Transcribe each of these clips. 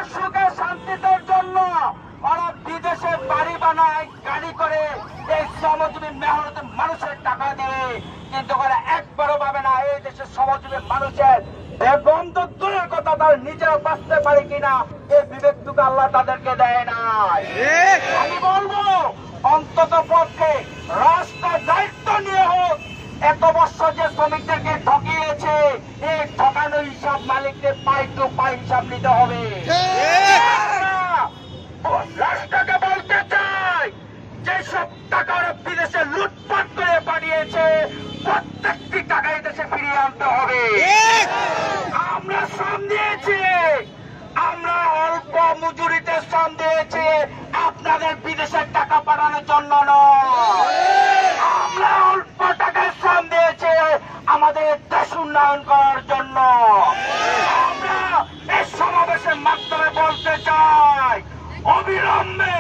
নিজেদের সুখে শান্তির জন্য ওরা বিদেশে বাড়ি বানায়, গাড়ি করে, এই শ্রমজীবী মেহনতের মানুষের টাকা দিয়ে, কিন্তু ওরা একবারও ভাবে না এই দেশের শ্রমজীবী মানুষের গন্ধ দূরের কথা তার নিজেরা বাঁচতে পারে কিনা এই বিবেকটুকু আল্লাহ তাদেরকে দেয় না। আমি বলবো অন্তত পক্ষে রাষ্ট্র দায়িত্ব নিয়ে হোক, এত বছর যে শ্রমিকদেরকে ঠকিয়েছে এই ঠকানো হিসাব মালিকদের পাই টু পাই হিসাব নিতে হবে। রাষ্ট্রকে বলতে চাই যেসব টাকা ওরা বিদেশে লুটপাট করে পাঠিয়েছে প্রত্যেকটি টাকা এই দেশে ফিরিয়ে আনতে হবে। আমরা শ্রম দিয়েছি, আমরা অল্প মজুরিতে শ্রম দিয়েছি, আপনাদের বিদেশের টাকা পাঠানোর জন্য নয়। আমরা অল্প টাকায় শ্রম দিয়েছি আমাদের দেশ উন্নয়ন করার জন্য। আমরা এই সমাবেশের মাধ্যমে বলতে চাই অবিলম্বে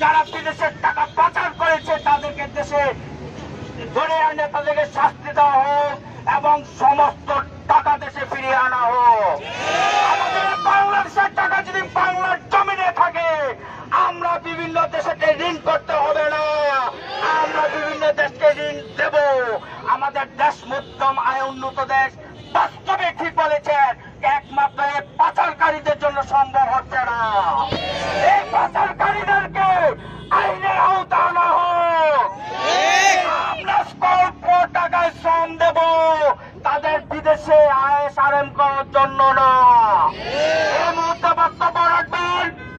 যারা বিদেশের টাকা পাচার করেছে তাদেরকে দেশে ধরে আনে, তাদেরকে শাস্তি দেওয়া হোক এবং সমস্ত টাকা দেশে ফিরিয়ে আনা হোক। আমাদের বাংলাদেশের টাকা যদি বাংলার জমিনে থাকে আমরা বিভিন্ন দেশে ঋণ করতে হবে না, আমরা বিভিন্ন দেশকে ঋণ দেব। আমাদের দেশ মধ্যম আয় উন্নত দেশ। বাস্তবে ঠিক বলেছেন, একমাত্র এই পাচারকারীদের জন্য সম্ভব হচ্ছে না। এই পাচারকারীদেরকে আইনের আওতা আনা হোক। আমরা স্বল্প টাকায় শ্রম দেব, তাদের বিদেশে আয়েস আরাম করার জন্য না।